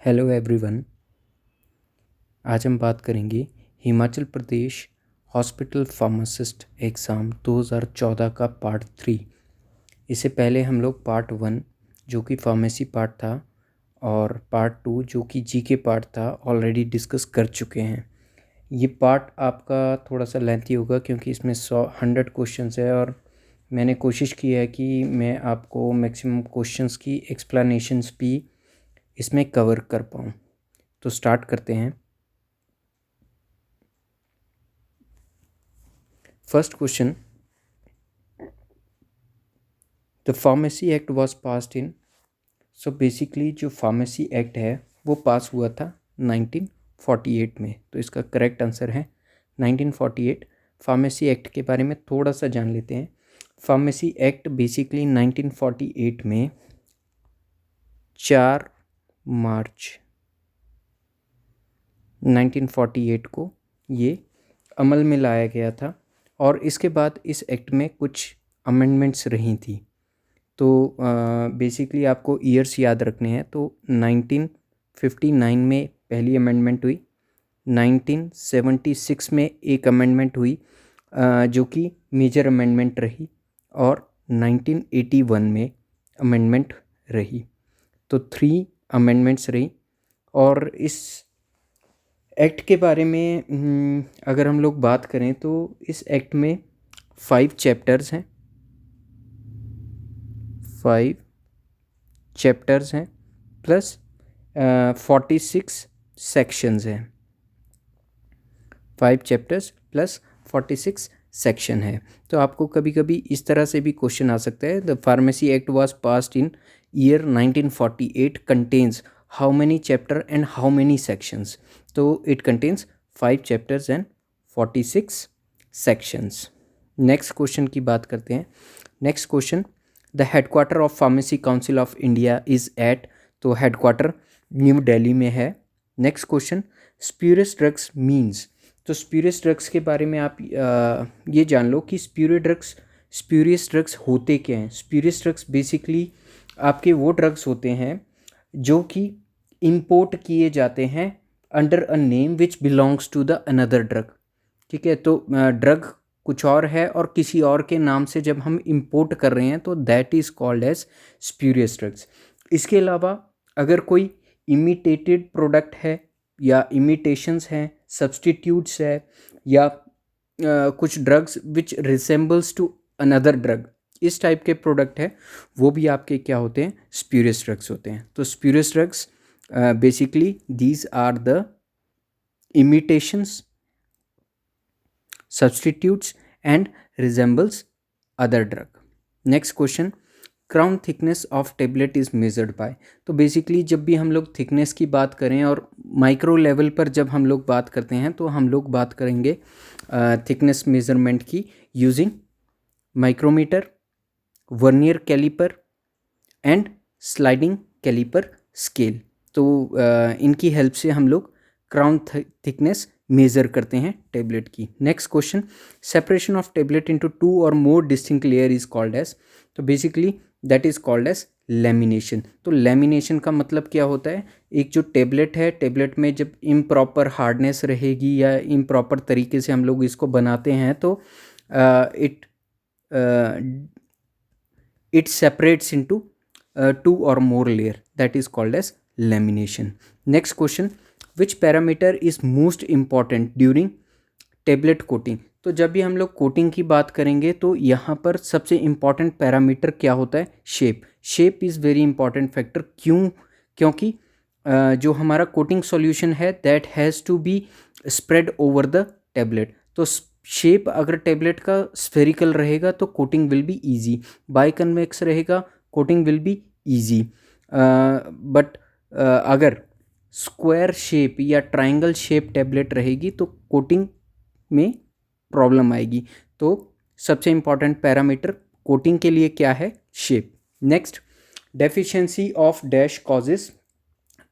Hello everyone. आज हम बात करेंगे Himachal Pradesh hospital pharmacist exam 2014 का पार्ट 3। इससे पहले हम लोग पार्ट 1 जो कि फार्मेसी पार्ट था और पार्ट 2 जो कि जीके पार्ट था ऑलरेडी डिस्कस कर चुके हैं। ये पार्ट आपका थोड़ा सा लेंथी होगा क्योंकि इसमें 100 क्वेश्चंस है और मैंने कोशिश की है कि मैं आपको मैक्सिमम क्वेश्चंस की एक्सप्लेनेशंस भी इसमें कवर कर पाऊँ। तो स्टार्ट करते हैं। First question, the pharmacy act was passed in. So basically जो फार्मेसी एक्ट है वो पास हुआ था 1948 में। तो इसका करेक्ट आंसर है 1948। फार्मेसी एक्ट के बारे में थोड़ा सा जान लेते हैं। फार्मेसी एक्ट बेसिकली 1948 में 4 मार्च 1948 को ये अमल में लाया गया था और इसके बाद इस एक्ट में कुछ अमेंडमेंट्स रही थी। तो बेसिकली आपको ईयर्स याद रखने हैं। तो 1959 में पहली अमेंडमेंट हुई, 1976 में एक अमेंडमेंट हुई जो कि मेजर अमेंडमेंट रही और 1981 में अमेंडमेंट रही। तो 3 अमेंडमेंट्स रही। और इस एक्ट के बारे में अगर हम लोग बात करें तो इस एक्ट में 5 चैप्टर्स हैं, 5 चैप्टर्स हैं प्लस 46 सेक्शंस हैं। 5 चैप्टर्स प्लस 46 सेक्शन है। तो आपको कभी कभी इस तरह से भी क्वेश्चन आ सकता है, the pharmacy act was passed in year 1948 contains how many chapter and how many sections. तो it contains 5 chapters and 46 sections. Next question की बात करते हैं। Next question, the headquarter of pharmacy council of India is at. तो headquarter New Delhi में है। Next question, spurious drugs means. तो spurious drugs के बारे में आप ये जान लो कि स्प्यूरियस ड्रग्स होते क्या हैं। स्प्यूरियस ड्रग्स बेसिकली आपके वो ड्रग्स होते हैं जो कि इंपोर्ट किए जाते हैं under a name which belongs to the another drug. ठीक है, तो ड्रग कुछ और है और किसी और के नाम से जब हम इंपोर्ट कर रहे हैं तो that is called as spurious drugs. इसके अलावा अगर कोई इमिटेटेड प्रोडक्ट है या इमिटेशंस हैं, सब्सटीट्यूट्स है या कुछ drugs which resembles to another drug, इस टाइप के प्रोडक्ट है, वो भी आपके क्या होते हैं, स्प्यूरियस ड्रग्स होते हैं। तो spurious drugs basically these are the imitations, substitutes and resembles other drug. Next question, crown thickness of tablet is measured by. तो बेसिकली जब भी हम लोग थिकनेस की बात करें और माइक्रो लेवल पर जब हम लोग बात करते हैं तो हम लोग बात करेंगे थिकनेस मेजरमेंट की using micrometer, vernier calliper and sliding calliper scale. तो इनकी हेल्प से हम लोग क्राउन थिकनेस मेज़र करते हैं टेबलेट की। Next question, separation of tablet into 2 और more distinct layer is called as. तो basically that is called as lamination. तो लेमिनेशन का मतलब क्या होता है, एक जो टेबलेट है, टेबलेट में जब इम्प्रॉपर हार्डनेस रहेगी या इम्प्रॉपर तरीके से हम लोग इसको बनाते हैं तो इट सेपरेट्स इनटू 2 और more layer, that is called as lamination. Next question, which parameter is most important during tablet coating. तो जब भी हम लोग कोटिंग की बात करेंगे तो यहाँ पर सबसे इम्पॉर्टेंट पैरामीटर क्या होता है, shape. Shape is very important factor. क्यों? क्योंकि जो हमारा कोटिंग सॉल्यूशन है that has to be spread over the tablet. तो शेप अगर टेबलेट का स्फेरिकल रहेगा तो coating will be easy, biconvex रहेगा coating will be easy, but अगर स्क्वायर शेप या ट्रायंगल शेप टेबलेट रहेगी तो कोटिंग में प्रॉब्लम आएगी। तो सबसे इम्पॉर्टेंट पैरामीटर कोटिंग के लिए क्या है, shape. Next, deficiency of dash causes.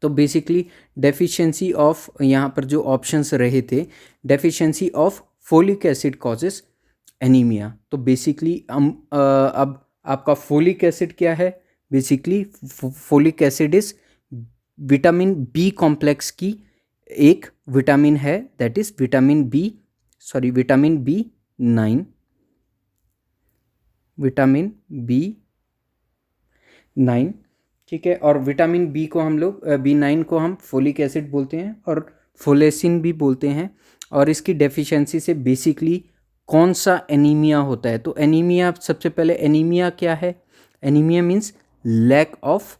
तो बेसिकली डेफिशिएंसी ऑफ, यहाँ पर जो ऑप्शंस रहे थे, deficiency of folic acid causes anaemia. तो बेसिकली अब आपका फोलिक एसिड क्या है, basically folic acid is vitamin B complex की एक विटामिन है, that is vitamin B 9, vitamin B9, ठीक है। और विटामिन बी को हम लोग B9 को हम फोलिक एसिड बोलते हैं और फोलेसिन भी बोलते हैं। और इसकी डेफिशिएंसी से बेसिकली कौन सा एनीमिया होता है? तो एनीमिया, सबसे पहले एनीमिया क्या है? Anaemia means lack of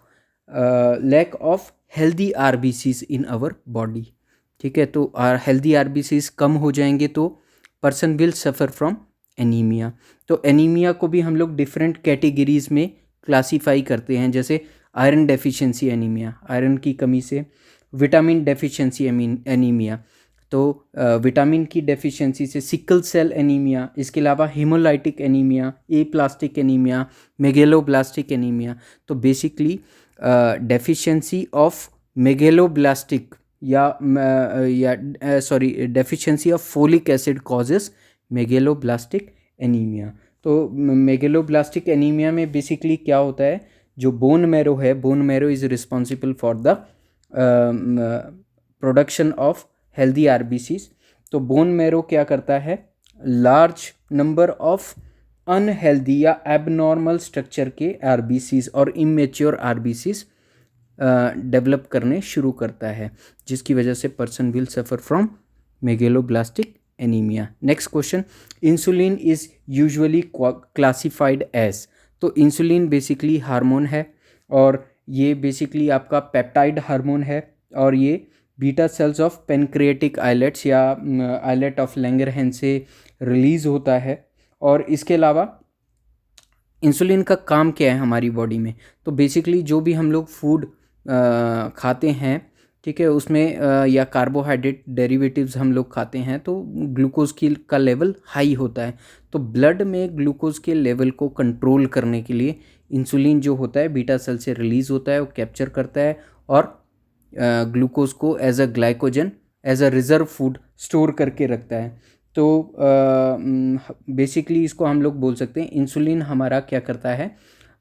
healthy RBCs in our body, ठीक है। तो हेल्दी आरबीसीज कम हो जाएंगे तो person will suffer from anaemia. तो एनीमिया को भी हम लोग डिफरेंट कैटेगरीज में क्लासीफाई करते हैं, जैसे आयरन डेफिशिएंसी एनीमिया, आयरन की कमी से, विटामिन डेफिशिएंसी एनीमिया, तो विटामिन की डेफिशिएंसी से सिकल सेल एनीमिया, इसके अलावा हीमोलाइटिक एनीमिया, ए प्लास्टिक एनीमिया, मेगेलोब्लास्टिक एनीमिया। तो basically deficiency of megaloblastic deficiency of folic acid causes megaloblastic anaemia. तो मेगेलोब्लास्टिक एनीमिया में बेसिकली क्या होता है, जो बोन मैरो है, bone marrow is responsible for the production of healthy RBCs. तो bone marrow क्या करता है, लार्ज नंबर ऑफ अनहेल्दी या एबनॉर्मल स्ट्रक्चर के आरबीसीज और इमेच्योर आरबीसीज डेवलप करने शुरू करता है, जिसकी वजह से person will suffer from megaloblastic anaemia. Next question, insulin is usually classified as. तो इंसुलिन बेसिकली हार्मोन है और ये बेसिकली आपका पेप्टाइड हार्मोन है और ये beta cells of pancreatic islets या आइलेट ऑफ लैंगरहैंस से रिलीज़ होता है। और इसके अलावा इंसुलिन का काम क्या है हमारी बॉडी में? तो बेसिकली जो भी हम लोग फूड खाते हैं, ठीक है, उसमें या कार्बोहाइड्रेट डेरिवेटिव्स हम लोग खाते हैं तो ग्लूकोज का लेवल हाई होता है। तो ब्लड में ग्लूकोज के लेवल को कंट्रोल करने के लिए इंसुलिन जो होता है बीटा सेल से रिलीज़ होता है, वो कैप्चर करता है और ग्लूकोज को as a glycogen, as a reserve food store करके रखता है। तो बेसिकली इसको हम लोग बोल सकते हैं इंसुलिन हमारा क्या करता है,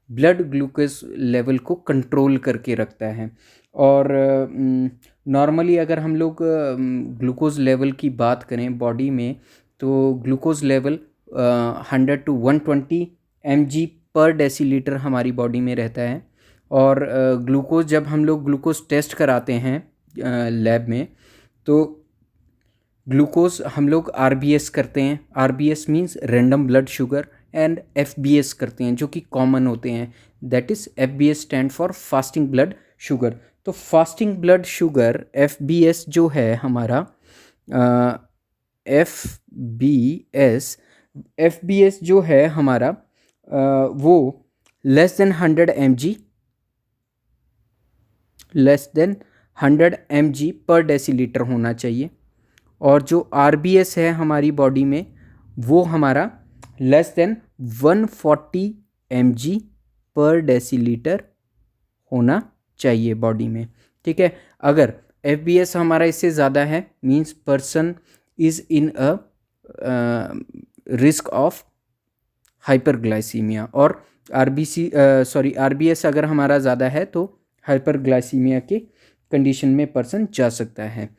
ब्लड ग्लूकोज लेवल को कंट्रोल करके रखता है। और नॉर्मली अगर हम लोग ग्लूकोज लेवल की बात करें बॉडी में, तो ग्लूकोज लेवल 100 to 120 mg पर डेसीलीटर हमारी बॉडी में रहता है। और ग्लूकोज, जब हम लोग ग्लूकोज टेस्ट कराते हैं लैब में, तो ग्लूकोज हम लोग RBS करते हैं, RBS means random blood sugar, and FBS करते हैं जो कि कॉमन होते हैं, that is FBS stand for fasting blood sugar. तो फास्टिंग ब्लड शुगर FBS जो है हमारा, FBS जो है हमारा वो लेस देन 100 mg पर डेसीलीटर होना चाहिए। और जो RBS है हमारी बॉडी में वो हमारा लेस देन 140 mg पर डेसीलीटर होना चाहिए बॉडी में, ठीक है। अगर FBS हमारा इससे ज़्यादा है means person is in a risk of hyperglycaemia, और RBS अगर हमारा ज़्यादा है तो हाइपरग्लाइसीमिया के कंडीशन में पर्सन जा सकता है।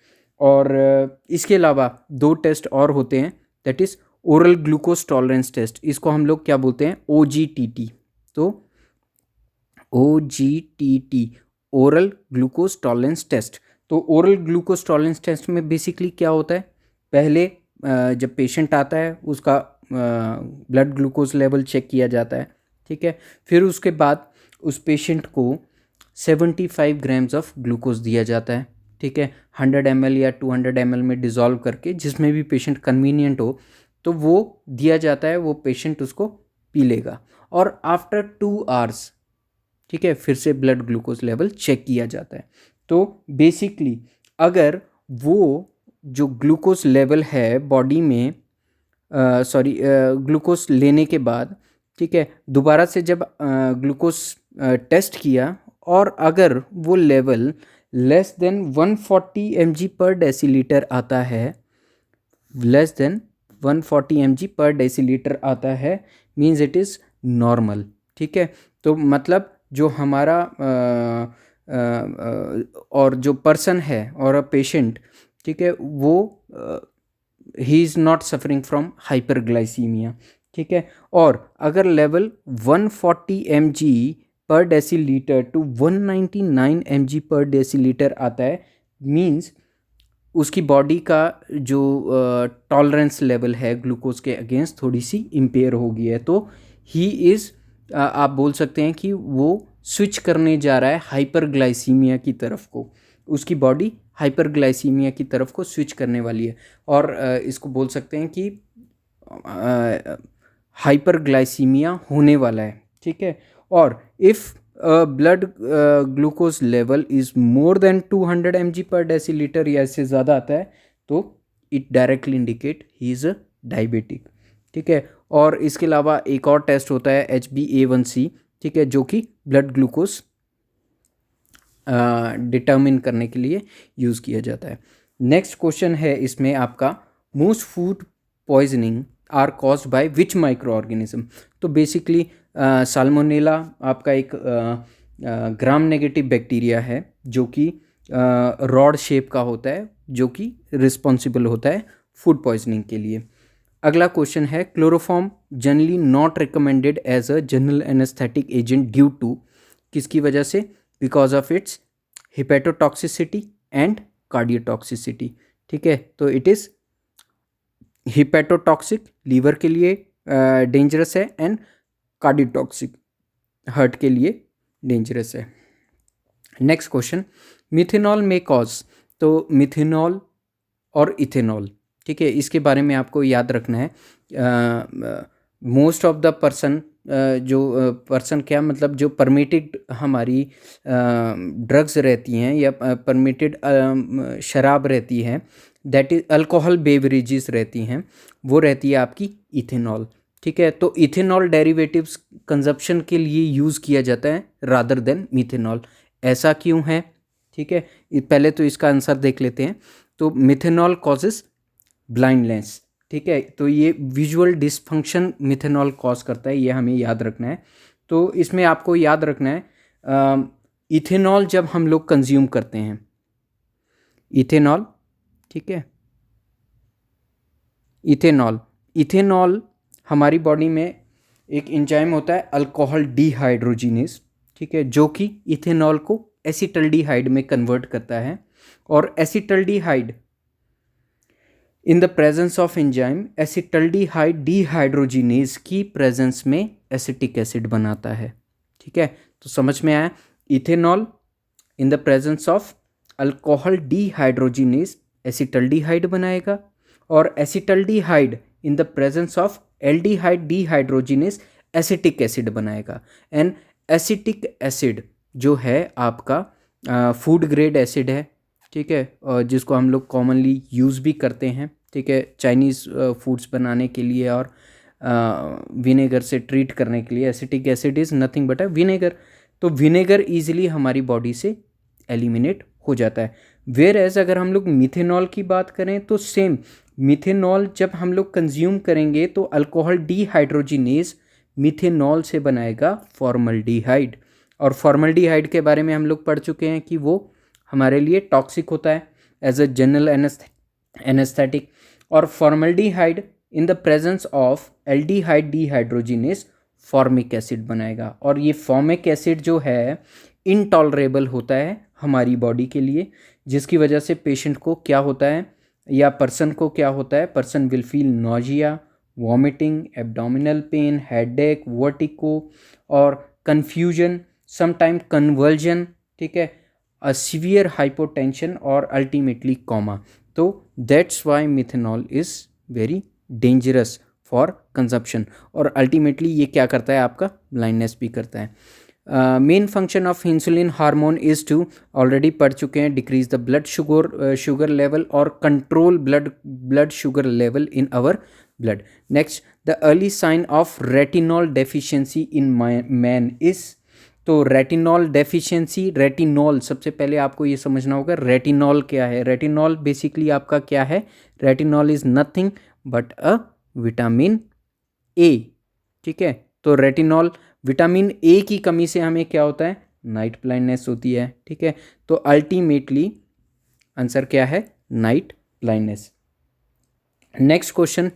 और इसके अलावा 2 टेस्ट और होते हैं, that is oral glucose tolerance test, इसको हम लोग क्या बोलते हैं, OGTT। तो OGTT, oral glucose tolerance test. तो ओरल ग्लूकोज टॉलरेंस टेस्ट में बेसिकली क्या होता है, पहले जब पेशेंट आता है उसका ब्लड ग्लूकोज लेवल चेक किया जाता है, ठीक है। फिर उसके बाद उस पेशेंट को 75 ग्राम्स ऑफ ग्लूकोज दिया जाता है, ठीक है, 100 ml या 200 ml में डिज़ोल्व करके, जिसमें भी पेशेंट कन्वीनियंट हो तो वो दिया जाता है, वो पेशेंट उसको पी लेगा। और आफ्टर 2 hours, ठीक है, फिर से ब्लड ग्लूकोज लेवल चेक किया जाता है। तो बेसिकली अगर वो जो ग्लूकोज लेवल है बॉडी में ग्लूकोज लेने के बाद, ठीक है, दोबारा से जब ग्लूकोज टेस्ट किया और अगर वो लेवल लेस देन 140 mg पर डेसीलीटर आता है, लेस देन 140 mg पर डेसीलीटर आता है, मीन्स इट इज़ नॉर्मल, ठीक है। तो मतलब जो हमारा और जो पर्सन है और अ पेशेंट, ठीक है, वो he is not suffering from hyperglycaemia, ठीक है। और अगर लेवल 140 mg पर डेसीलीटर टू 199 mg पर डेसीलीटर आता है, मींस उसकी बॉडी का जो टॉलरेंस लेवल है ग्लूकोज के अगेंस्ट थोड़ी सी इम्पेयर हो गई है, तो ही इज़ आप बोल सकते हैं कि वो स्विच करने जा रहा है हाइपरग्लाइसीमिया की तरफ को, उसकी बॉडी हाइपरग्लाइसीमिया की तरफ को स्विच करने वाली है। और इसको बोल सकते हैं कि हाइपरग्लाइसीमिया होने वाला है, ठीक है। और if blood glucose level is more than 200 mg पर डेसीलीटर या इससे ज़्यादा आता है, तो it directly indicate he is a diabetic, ठीक है। और इसके अलावा एक और टेस्ट होता है HbA1c, ठीक है, जो कि ब्लड ग्लूकोज डिटर्मिन करने के लिए यूज़ किया जाता है। नेक्स्ट क्वेश्चन है इसमें आपका, most food poisoning are caused by which microorganism. तो बेसिकली साल्मोनेला आपका एक ग्राम नेगेटिव बैक्टीरिया है जो कि रॉड शेप का होता है, जो कि रिस्पॉन्सिबल होता है फूड पॉइजनिंग के लिए। अगला क्वेश्चन है, chloroform generally not recommended as a general anaesthetic agent due to, किसकी वजह से? Because of its hepatotoxicity and cardiotoxicity, ठीक है। तो इट इज़ हिपेटोटॉक्सिक, लीवर के लिए डेंजरस है, एंड कार्डियोटॉक्सिक, हार्ट के लिए डेंजरस है। नेक्स्ट क्वेश्चन, मिथेनॉल में कॉज, तो मिथेनॉल और इथेनॉल, ठीक है, इसके बारे में आपको याद रखना है। मोस्ट ऑफ द पर्सन, जो पर्सन क्या मतलब जो परमिटेड हमारी ड्रग्स रहती हैं या परमिटेड शराब रहती है, दैट इज अल्कोहल बेवरेजेस रहती हैं, वो रहती है आपकी इथेनॉल, ठीक है। तो इथेनॉल डेरिवेटिव्स कंजप्शन के लिए यूज़ किया जाता है रादर देन मिथेनॉल। ऐसा क्यों है? ठीक है, पहले तो इसका आंसर देख लेते हैं। तो मिथेनॉल कॉजेस ब्लाइंडनेस, ठीक है, तो ये विजुअल डिसफंक्शन मिथेनॉल कॉज करता है, ये हमें याद रखना है। तो इसमें आपको याद रखना है, इथेनॉल जब हम लोग कंज्यूम करते हैं, इथेनॉल, ठीक है, इथेनॉल हमारी बॉडी में एक एंजाइम होता है अल्कोहल डिहाइड्रोजिनेस, ठीक है, जो कि इथेनॉल को एसिटल्डिहाइड में कन्वर्ट करता है। और acetaldehyde in the presence of enzyme acetaldehyde dehydrogenase की प्रेजेंस में एसिटिक एसिड बनाता है, ठीक है। तो समझ में आया, ethanol in the presence of alcohol dehydrogenase acetaldehyde बनाएगा, और acetaldehyde in the presence of aldehyde dehydrogenase acetic acid बनाएगा। एंड एसिटिक एसिड जो है आपका फूड ग्रेड एसिड है, ठीक है, और जिसको हम लोग कॉमनली यूज़ भी करते हैं, ठीक है, चाइनीज़ फूड्स बनाने के लिए और विनेगर से ट्रीट करने के लिए। Acetic acid is nothing but a vinegar. तो विनेगर ईजिली हमारी बॉडी से एलिमिनेट हो जाता है। वेयर एज अगर हम लोग मिथेनॉल की बात करें तो सेम, मिथेनॉल जब हम लोग कंज्यूम करेंगे तो अल्कोहल डिहाइड्रोजिनेज मिथेनॉल से बनाएगा फॉर्मल्डिहाइड। और फॉर्मल्डिहाइड के बारे में हम लोग पढ़ चुके हैं कि वो हमारे लिए टॉक्सिक होता है एज अ जनरल एनेस्थेटिक। और formaldehyde in the presence of aldehyde dehydrogenase formic acid बनाएगा। और ये फॉर्मिक एसिड जो है इनटॉलरेबल होता है हमारी बॉडी के लिए, जिसकी वजह से पेशेंट को क्या होता है या पर्सन को क्या होता है, person will feel nausea, vomiting, abdominal pain, headache, vertigo और कन्फ्यूजन, समटाइम कन्वर्जन, ठीक है, अ सीवियर हाइपोटेंशन और अल्टीमेटली कोमा। तो that's why methanol is very dangerous for consumption. और अल्टीमेटली ये क्या करता है, आपका ब्लाइंडनेस भी करता है। Main function of insulin hormone is to, already पढ़ चुके हैं, decrease the blood sugar level और control blood sugar level in our blood. Next, the early sign of retinol deficiency in man is, तो retinol deficiency, retinol सबसे पहले आपको ये समझना होगा रेटिनॉल क्या है। रेटिनॉल बेसिकली आपका क्या है, retinol is nothing but a vitamin A, ठीक है। तो रेटिनॉल, विटामिन ए की कमी से हमें क्या होता है, नाइट ब्लाइंडनेस होती है, ठीक है। तो अल्टीमेटली आंसर क्या है, night blindness. Next question,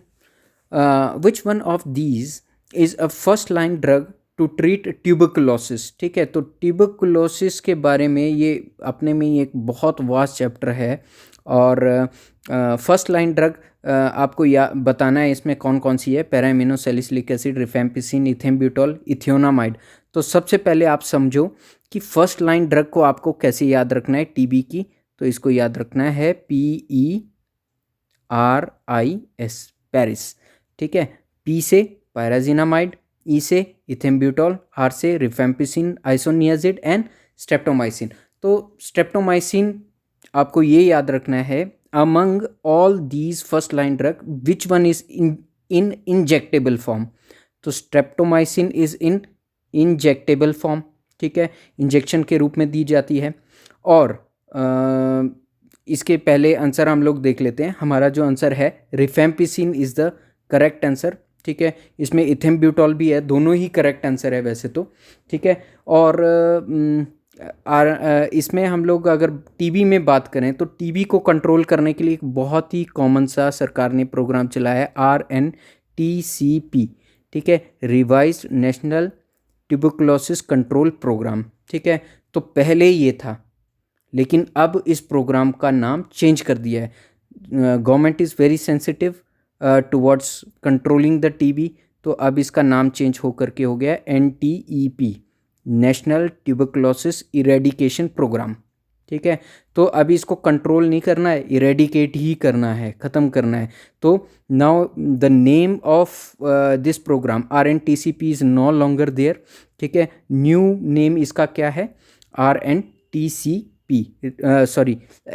which one of these is a first line drug to treat tuberculosis, ठीक है। तो ट्यूबरकुलोसिस के बारे में ये अपने में ही एक बहुत वास्ट चैप्टर है, और फर्स्ट लाइन ड्रग आपको बताना है इसमें कौन कौन सी है, पैरामिनोसैलिसिलिक एसिड, रिफेम्पिसिन, इथेम्ब्यूटॉल, इथियोनामाइड। तो सबसे पहले आप समझो कि फर्स्ट लाइन ड्रग को आपको कैसे याद रखना है टीबी की, तो इसको याद रखना है PERIS, पेरिस, ठीक है। पी से पायराजिनामाइड, ई से इथेम्ब्यूटॉल, आर से रिफेम्पिसिन, आइसोनियाजिड एंड स्ट्रेप्टोमाइसिन। तो स्ट्रेप्टोमाइसिन आपको ये याद रखना है, among all these first line drug which one is in injectable form. तो streptomycin is in injectable form, ठीक है, इंजेक्शन के रूप में दी जाती है। और इसके पहले आंसर हम लोग देख लेते हैं। हमारा जो आंसर है rifampicin is the correct answer, ठीक है। इसमें इथेम्ब्यूटॉल भी है, दोनों ही करेक्ट आंसर है वैसे तो, ठीक है। और इसमें हम लोग अगर टीबी में बात करें तो टीबी को कंट्रोल करने के लिए एक बहुत ही कॉमन सा सरकार ने प्रोग्राम चलाया है, RNTCP, ठीक है, revised national tuberculosis control programme, ठीक है। तो पहले ये था, लेकिन अब इस प्रोग्राम का नाम चेंज कर दिया है। Government is very sensitive towards controlling the TB, तो अब इसका नाम चेंज होकर के हो गया NTEP, national tuberculosis eradication programme, ठीक है। तो अभी इसको कंट्रोल नहीं करना है, इरेडिकेट ही करना है, ख़त्म करना है। तो now the name of this programme RNTCP is no longer there, ठीक है। न्यू नेम इसका क्या है,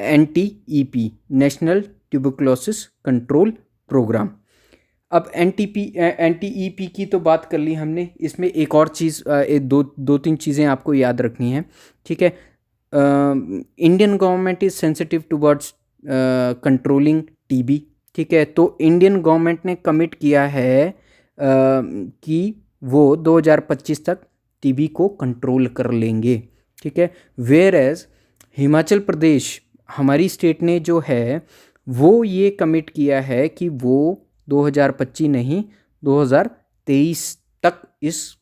NTEP, national tuberculosis control programme. अब NTEP की तो बात कर ली हमने, इसमें एक और चीज़ दो तीन चीज़ें आपको याद रखनी है, ठीक है। Indian government is sensitive towards controlling TB, ठीक है। तो इंडियन गवर्नमेंट ने कमिट किया है कि वो 2025 तक टीबी को कंट्रोल कर लेंगे, ठीक है। वेयर एज हिमाचल प्रदेश, हमारी स्टेट ने जो है वो ये कमिट किया है कि वो 2025 नहीं 2023 तक इस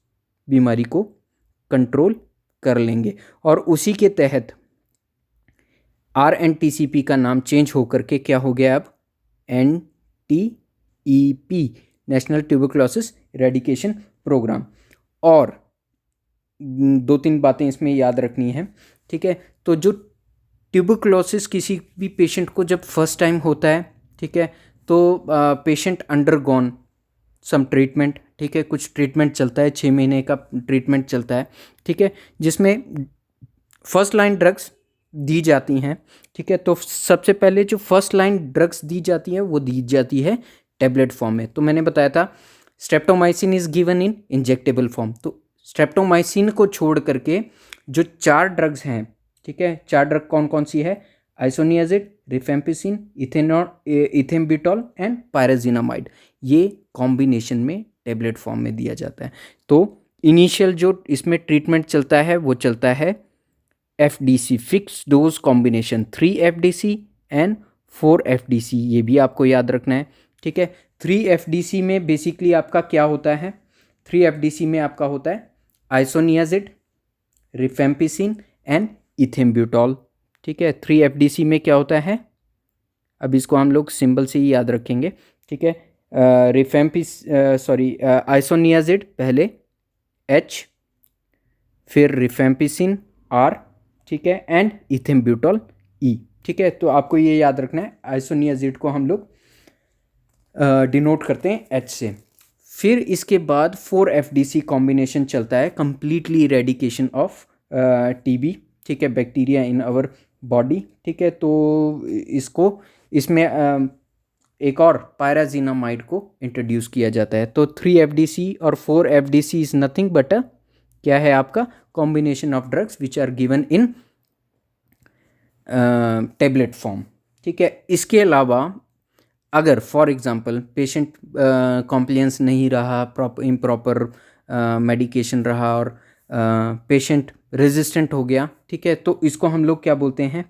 बीमारी को कंट्रोल कर लेंगे। और उसी के तहत RNTCP का नाम चेंज होकर के क्या हो गया अब, NTEP, national tuberculosis eradication programme. और दो तीन बातें इसमें याद रखनी है, ठीक है। तो जो ट्यूबरकुलोसिस किसी भी पेशेंट को जब फर्स्ट टाइम होता है, ठीक है, तो पेशेंट अंडरगॉन सम ट्रीटमेंट, ठीक है, कुछ ट्रीटमेंट चलता है, 6 महीने का ट्रीटमेंट चलता है, ठीक है, जिसमें फर्स्ट लाइन ड्रग्स दी जाती हैं, ठीक है। तो सबसे पहले जो फर्स्ट लाइन ड्रग्स दी जाती हैं वो दी जाती है टेबलेट फॉर्म में। तो मैंने बताया था streptomycin is given in injectable form. तो स्ट्रेप्टोमाइसिन को छोड़ करके जो 4 ड्रग्स हैं, ठीक है, 4 ड्रग कौन कौन सी है, आइसोनियाजिड, रिफेम्पिसिन, इथेम्ब्यूटॉल एंड पायराजिनामाइड, ये कॉम्बिनेशन में टेबलेट फॉर्म में दिया जाता है। तो इनिशियल जो इसमें ट्रीटमेंट चलता है वो चलता है FDC, fix dose combination, 3 FDC and 4 FDC, ये भी आपको याद रखना है, ठीक है। 3 FDC में बेसिकली आपका क्या होता है, 3 FDC में आपका होता है आइसोनियाजिड, रिफेम्पिसिन एंड इथेम्ब्यूटॉल, ठीक है। 3 FDC में क्या होता है, अब इसको हम लोग सिंबल से ही याद रखेंगे, ठीक है। आइसोनियाजिड पहले H, फिर रिफेम्पिसिन R, ठीक है, एंड इथेम्ब्यूटॉल E, ठीक है। तो आपको ये याद रखना है, आइसोनियाजिड को हम लोग डिनोट करते हैं H से। फिर इसके बाद 4 FDC कॉम्बिनेशन चलता है, कंप्लीटली इरेडिकेशन ऑफ TB, ठीक है, बैक्टीरिया इन आवर बॉडी, ठीक है। तो इसमें एक और पायराजिनामाइड को इंट्रोड्यूस किया जाता है। तो 3 FDC और 4 FDC इज़ नथिंग बट क्या है आपका, combination of drugs which are given in tablet form, ठीक है। इसके अलावा अगर फॉर एग्जांपल पेशेंट कॉम्प्लायंस नहीं रहा, इम्प्रॉपर मेडिकेशन रहा और पेशेंट रेजिस्टेंट हो गया, ठीक है, तो इसको हम लोग क्या बोलते हैं,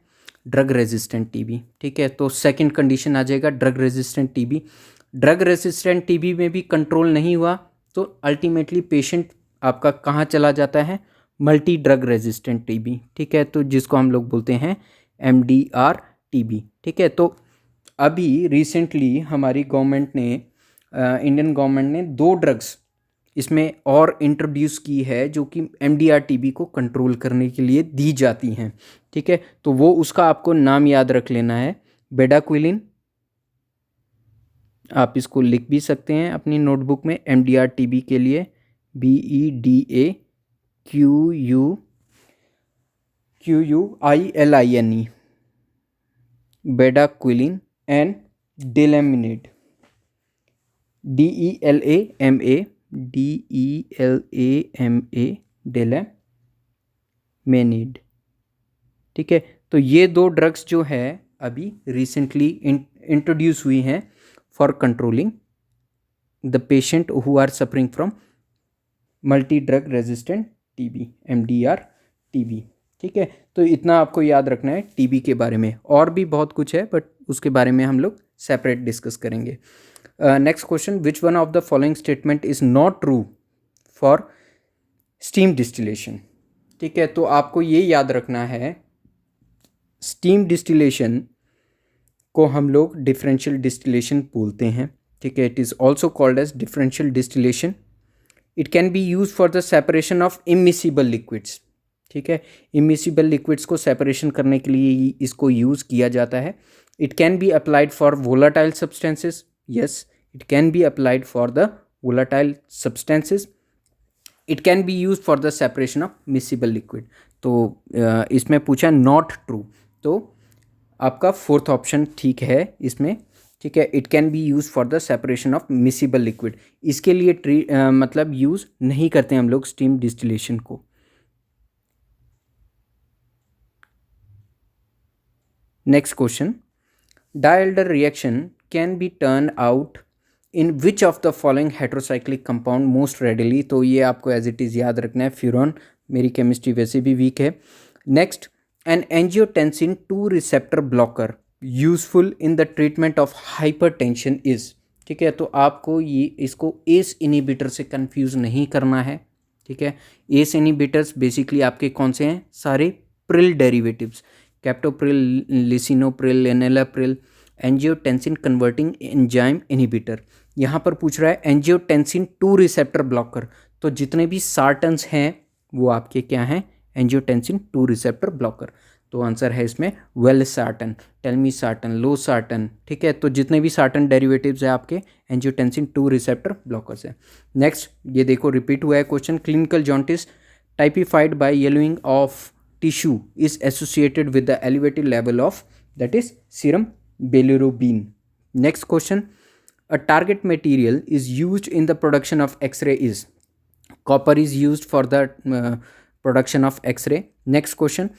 ड्रग रेजिस्टेंट टीबी, ठीक है। तो सेकंड कंडीशन आ जाएगा drug resistant TB. Drug resistant TB में भी कंट्रोल नहीं हुआ तो अल्टीमेटली पेशेंट आपका कहाँ चला जाता है, मल्टी ड्रग रेजिस्टेंट टीबी, ठीक है, तो जिसको हम लोग बोलते हैं MDR टीबी, ठीक है। तो अभी रिसेंटली हमारी गवर्नमेंट ने इंडियन गवर्नमेंट ने 2 ड्रग्स इसमें और इंट्रोड्यूस की है जो कि MDR टीबी को कंट्रोल करने के लिए दी जाती हैं, ठीक है। तो वो उसका आपको नाम याद रख लेना है, बेडाक्विलिन, आप इसको लिख भी सकते हैं अपनी नोटबुक में, MDR टीबी के लिए BEDAQUILINE, बेडाक्विलिन, एंड डेलामिनेड, DELAMA, डेलामिनेड, ठीक है। तो ये 2 ड्रग्स जो है अभी रिसेंटली इंट्रोड्यूस हुई हैं for controlling the patient who are suffering from multi drug resistant TB, MDR TB, ठीक है। तो इतना आपको याद रखना है टीबी के बारे में, और भी बहुत कुछ है बट उसके बारे में हम लोग सेपरेट डिस्कस करेंगे। Next question, which one of the following statement is not true for steam distillation, ठीक है। तो आपको ये याद रखना है, स्टीम डिस्टिलेशन को हम लोग डिफरेंशियल डिस्टिलेशन बोलते हैं, ठीक है। It is also called as differential distillation. It can be use for the separation of immiscible liquids, ठीक है। इमिसिबल लिक्विड्स को सेपरेशन करने के लिए इसको यूज़ किया जाता है। It can be applied for volatile substances, yes, it can be applied for the volatile substances. It can be use for the separation of miscible liquid. तो इसमें पूछा नॉट ट्रू, तो आपका 4th ऑप्शन ठीक है इसमें, ठीक है। It can be use for the separation of miscible liquid, इसके लिए मतलब यूज़ नहीं करते हम लोग स्टीम डिस्टिलेशन को। Next question, Diels Alder reaction can be turn out in which of the following heterocyclic compound most readily. तो ये आपको एज इट इज़ याद रखना है, फ्यूरॉन, मेरी केमिस्ट्री वैसे भी वीक है। Next, an angiotensin 2 receptor blocker useful in the treatment of hypertension is, ठीक है। तो आपको ये इसको एस इनिबिटर से कंफ्यूज नहीं करना है, ठीक है। एस इनिबिटर्स बेसिकली आपके कौन से हैं, सारे Pril derivatives, captopril, lisinopril, एनेलाप्रिल, angiotensin converting enzyme inhibitor. यहाँ पर पूछ रहा है एंजियोटेंसिन 2 रिसेप्टर ब्लॉकर, तो जितने भी सार्टन्स हैं वो आपके क्या हैं, एंजियोटेंसिन 2 रिसेप्टर ब्लॉकर। तो आंसर है इसमें वेलसार्टन, टेलमीसार्टन, लोसार्टन, ठीक है। तो जितने भी सार्टन डेरिवेटिव्स हैं आपके एंजियोटेंसिन 2 रिसेप्टर ब्लॉकर्स हैं। नेक्स्ट, ये देखो रिपीट हुआ है question, clinical jaundice typified by yellowing of tissue is associated with the elevated level of that is serum bilirubin. Next question, a target material is used in the production of X-ray is, copper is used for the production of X-ray. Next question,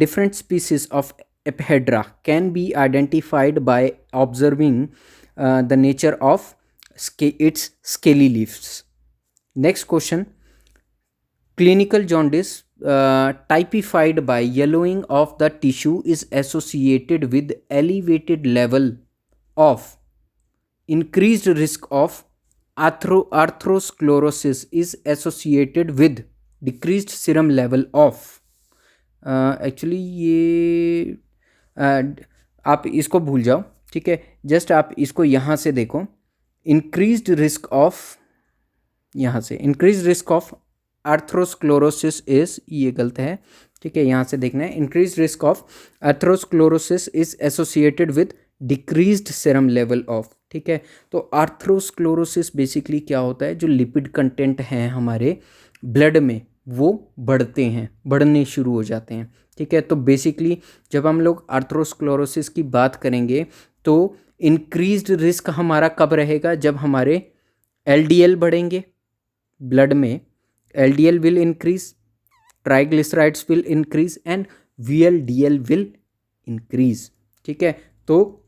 different species of ephedra can be identified by observing the nature of its scaly leaves. Next question, clinical jaundice typified by yellowing of the tissue is associated with elevated level of increased risk of atherosclerosis is associated with decreased serum level of, actually ये आप इसको भूल जाओ, ठीक है। Just आप इसको यहाँ से देखो, इंक्रीज्ड रिस्क ऑफ, यहाँ से increase risk of atherosclerosis is, ये गलत है, ठीक है, यहाँ से देखना है, increase risk of atherosclerosis is associated with decreased serum level of, ठीक है। तो आर्थरोस्क्लेरोसिस बेसिकली क्या होता है, जो लिपिड कंटेंट हैं हमारे ब्लड में वो बढ़ने शुरू हो जाते हैं, ठीक है। तो बेसिकली जब हम लोग आर्थरोस्क्लेरोसिस की बात करेंगे तो इंक्रीज्ड रिस्क हमारा कब रहेगा, जब हमारे LDL बढ़ेंगे ब्लड में, LDL will increase, triglycerides will increase and VLDL will increase, ठीक है। तो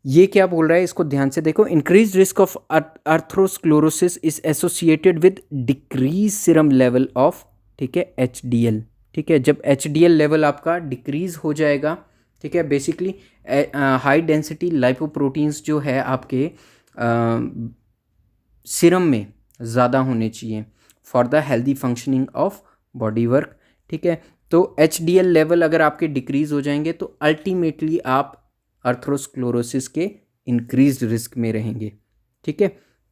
ये क्या बोल रहा है, इसको ध्यान से देखो, increase risk of atherosclerosis is associated with decrease serum level of, ठीक है, HDL, ठीक है। जब HDL लेवल आपका डिक्रीज़ हो जाएगा, ठीक है, बेसिकली हाई डेंसिटी लाइपोप्रोटीन्स जो है आपके सीरम में ज़्यादा होने चाहिए for the healthy functioning of body work, ठीक है। तो HDL लेवल अगर आपके डिक्रीज़ हो जाएंगे तो अल्टीमेटली आप अर्थरोस्क्लेरोसिस के इंक्रीज्ड रिस्क में रहेंगे, ठीक है।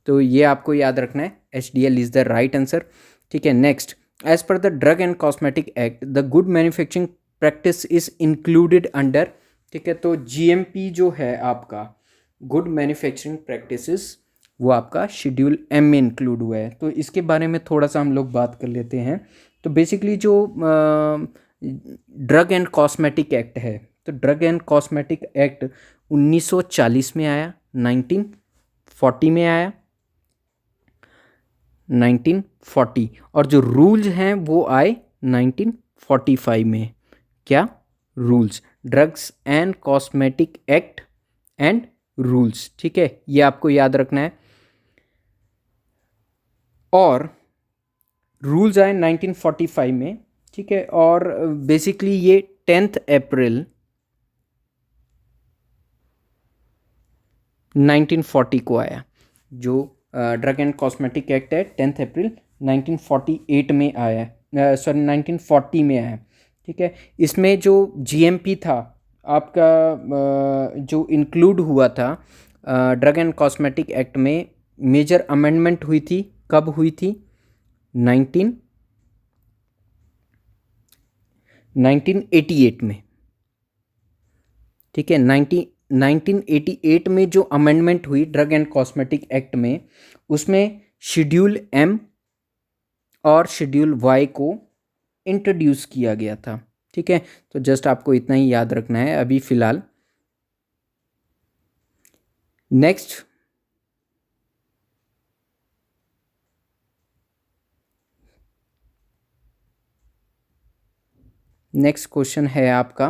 तो ये आपको याद रखना है, HDL is the right answer, ठीक है। Next, as per the drug and cosmetic act the good manufacturing practice is included under, ठीक है। तो GMP जो है आपका गुड मैन्युफैक्चरिंग प्रैक्टिसेस, वो आपका शेड्यूल M में इंक्लूड हुआ है। तो इसके बारे में थोड़ा सा हम लोग बात कर लेते हैं। तो बेसिकली जो ड्रग एंड कॉस्मेटिक एक्ट है, तो ड्रग एंड कॉस्मेटिक एक्ट 1940 में आया, 1940 में आया, 1940, और जो रूल्स हैं वो आए 1945 में। क्या rules? Drugs and cosmetic act and rules, ठीक है, ये आपको याद रखना है। और रूल्स आए 1945 में, ठीक है। और बेसिकली ये 10 अप्रैल 1940 को आया। जो ड्रग एंड कॉस्मेटिक एक्ट है 10 अप्रैल 1948 में आया, सॉरी 1940 में आया, ठीक है। इसमें जो GMP था आपका, जो इंक्लूड हुआ था ड्रग एंड कॉस्मेटिक एक्ट में, मेजर अमेंडमेंट हुई थी, कब हुई थी? 1988 में, ठीक है। 1988 में जो अमेंडमेंट हुई ड्रग एंड कॉस्मेटिक एक्ट में, उसमें शेड्यूल M और शेड्यूल Y को इंट्रोड्यूस किया गया था, ठीक है। तो जस्ट आपको इतना ही याद रखना है अभी फिलहाल। नेक्स्ट, नेक्स्ट क्वेश्चन है आपका